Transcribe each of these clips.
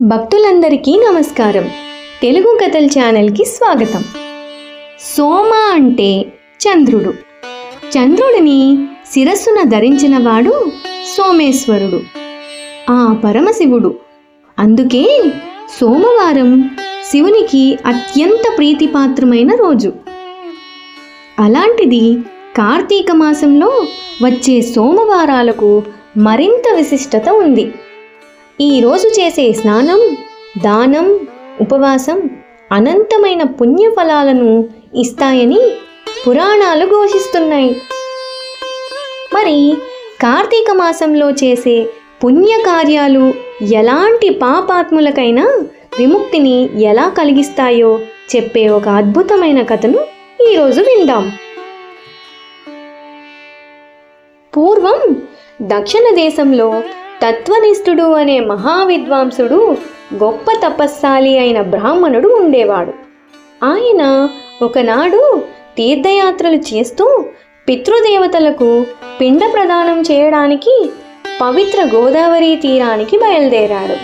భక్తులందరికీ నమస్కారం. తెలుగు కథల ఛానల్కి స్వాగతం. సోమ అంటే చంద్రుడు. చంద్రుడిని శిరస్సున ధరించినవాడు సోమేశ్వరుడు, ఆ పరమశివుడు. అందుకే సోమవారం శివునికి అత్యంత ప్రీతిపాత్రమైన రోజు. అలాంటిది కార్తీక మాసంలో వచ్చే సోమవారాలకు మరింత విశిష్టత ఉంది. ఈరోజు చేసే స్నానం, దానం, ఉపవాసం అనంతమైన పుణ్యఫలాలను ఇస్తాయని పురాణాలు ఘోషిస్తున్నాయి. మరి కార్తీక మాసంలో చేసే పుణ్యకార్యాలు ఎలాంటి పాపాత్ములకైనా విముక్తిని ఎలా కలిగిస్తాయో చెప్పే ఒక అద్భుతమైన కథను ఈరోజు విందాం. పూర్వం దక్షిణ దేశంలో తత్వనిష్ఠుడు అనే మహావిద్వాంసుడు, గొప్ప తపస్శాలి అయిన బ్రాహ్మణుడు ఉండేవాడు. ఆయన ఒకనాడు తీర్థయాత్రలు చేస్తూ పితృదేవతలకు పిండ ప్రదానం చేయడానికి పవిత్ర గోదావరి తీరానికి బయలుదేరాడు.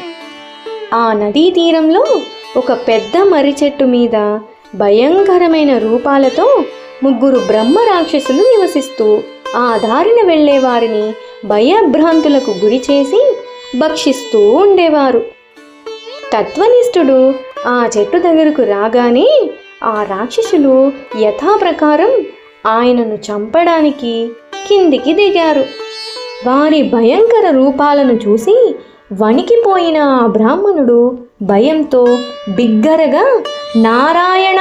ఆ నదీ తీరంలో ఒక పెద్ద మర్రి చెట్టు మీద భయంకరమైన రూపాలతో 3 బ్రహ్మ రాక్షసులు నివసిస్తూ ఆ దారిన వెళ్లే వారిని భయభ్రాంతులకు గురి చేసి భక్షిస్తూ ఉండేవారు. తత్వనిష్ఠుడు ఆ చెట్టు దగ్గరకు రాగానే ఆ రాక్షసులు యథాప్రకారం ఆయనను చంపడానికి కిందికి దిగారు. వారి భయంకర రూపాలను చూసి వణికిపోయిన ఆ బ్రాహ్మణుడు భయంతో బిగ్గరగా నారాయణ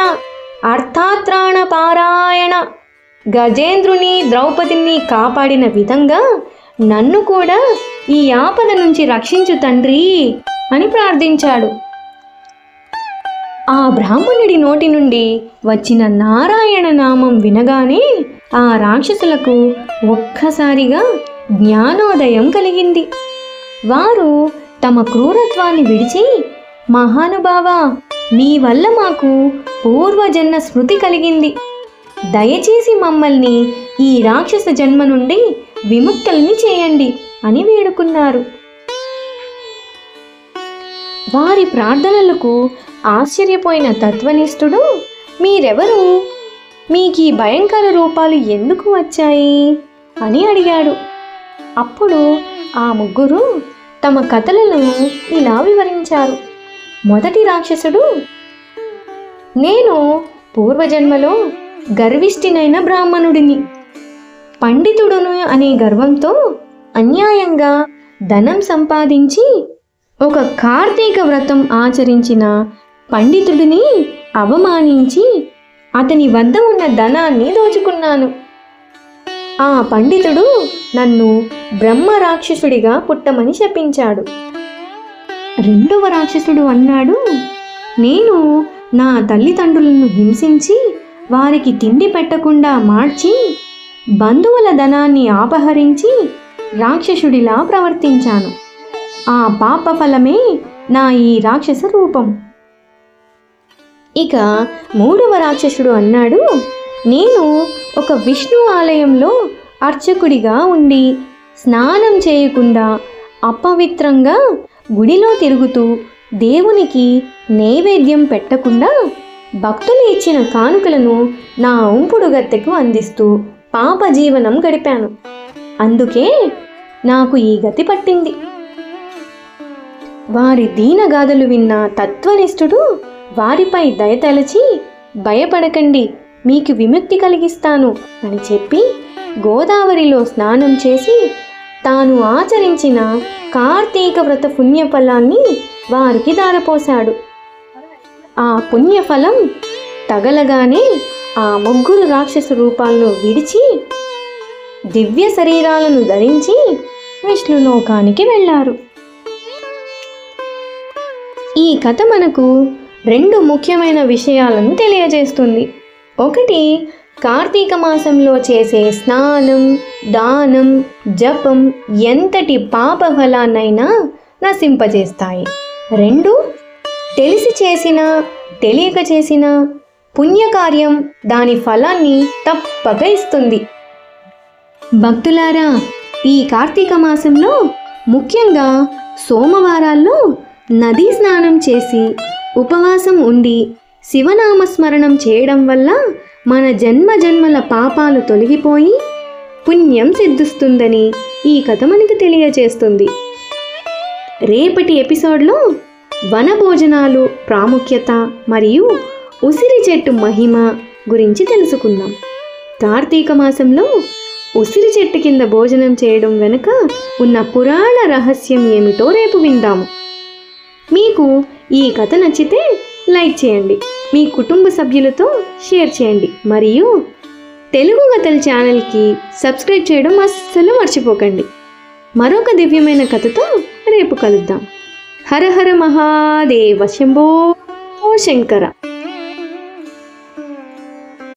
అర్థాత్రాణ పారాయణ, గజేంద్రుని ద్రౌపదిని కాపాడిన విధంగా నన్ను కూడా ఈ ఆపద నుంచి రక్షించు తండ్రి అని ప్రార్థించాడు. ఆ బ్రాహ్మణుడి నోటి నుండి వచ్చిన నారాయణ నామం వినగానే ఆ రాక్షసులకు ఒక్కసారిగా జ్ఞానోదయం కలిగింది. వారు తమ క్రూరత్వాన్ని విడిచి, మహానుభావా, నీ వల్ల మాకు పూర్వజన్మ స్మృతి కలిగింది, దయచేసి మమ్మల్ని ఈ రాక్షస జన్మ నుండి విముక్తుల్ని చేయండి అని వేడుకున్నారు. వారి ప్రార్థనలకు ఆశ్చర్యపోయిన తత్వనిష్ఠుడు, మీరెవరు? మీకు ఈ భయంకర రూపాలు ఎందుకు వచ్చాయి అని అడిగాడు. అప్పుడు ఆ 3 తమ కథలను ఇలా వివరించారు. మొదటి రాక్షసుడు, నేను పూర్వజన్మలో గర్విష్ఠినైన బ్రాహ్మణుడిని. పండితుడును అనే గర్వంతో అన్యాయంగా ధనం సంపాదించి ఒక కార్తీక వ్రతం ఆచరించిన పండితుడిని అవమానించి అతని వద్ద ఉన్న ధనాన్ని దోచుకున్నాను. ఆ పండితుడు నన్ను బ్రహ్మ రాక్షసుడిగా పుట్టమని శపించాడు. రెండవ రాక్షసుడు అన్నాడు, నేను నా తల్లిదండ్రులను హింసించి వారికి తిండి పెట్టకుండా మార్చి బంధువుల ధనాన్ని అపహరించి రాక్షసుడిలా ప్రవర్తించాను. ఆ పాప ఫలమే నా ఈ రాక్షస రూపం. ఇక 3వ రాక్షసుడు అన్నాడు, నేను ఒక విష్ణు ఆలయంలో అర్చకుడిగా ఉండి స్నానం చేయకుండా అపవిత్రంగా గుడిలో తిరుగుతూ దేవునికి నైవేద్యం పెట్టకుండా భక్తులు ఇచ్చిన కానుకలను నా ఉంపుడు గత్తెకు అందిస్తూ పాప జీవనం గడిపాను. అందుకే నాకు ఈ గతి పట్టింది. వారి దీనగాథలు విన్న తత్వనిష్ఠుడు వారిపై దయతలచి, భయపడకండి, మీకు విముక్తి కలిగిస్తాను అని చెప్పి గోదావరిలో స్నానం చేసి తాను ఆచరించిన కార్తీక వ్రత పుణ్యఫలాన్ని వారికి దారపోశాడు. ఆ పుణ్యఫలం తగలగానే ఆ 3 రాక్షస రూపాలను విడిచి దివ్య శరీరాలను ధరించి విష్ణులోకానికి వెళ్ళారు. ఈ కథ మనకు 2 ముఖ్యమైన విషయాలను తెలియజేస్తుంది. ఒకటి, కార్తీక మాసంలో చేసే స్నానం, దానం, జపం ఎంతటి పాప ఫలాన్నైనా నశింపజేస్తాయి. 2, తెలిసి చేసిన తెలియక చేసిన పుణ్యకార్యం దాని ఫలాన్ని తప్పక ఇస్తుంది. భక్తులారా, ఈ కార్తీక మాసంలో ముఖ్యంగా సోమవారాల్లో నదీ స్నానం చేసి ఉపవాసం ఉండి శివనామస్మరణం చేయడం వల్ల మన జన్మ జన్మల పాపాలు తొలగిపోయి పుణ్యం సిద్ధిస్తుందని ఈ కథ మనకు తెలియజేస్తుంది. రేపటి ఎపిసోడ్లో వనభోజనాలు ప్రాముఖ్యత మరియు ఉసిరి చెట్టు మహిమ గురించి తెలుసుకుందాం. కార్తీక మాసంలో ఉసిరి చెట్టు కింద భోజనం చేయడం వెనుక ఉన్న పురాణ రహస్యం ఏమిటో రేపు విందాము. మీకు ఈ కథ నచ్చితే లైక్ చేయండి, మీ కుటుంబ సభ్యులతో షేర్ చేయండి మరియు తెలుగు కథల ఛానల్కి సబ్స్క్రైబ్ చేయడం అస్సలు మర్చిపోకండి. మరొక దివ్యమైన కథతో రేపు కలుద్దాం. హర హర మహాదేవ శంభో శంకర.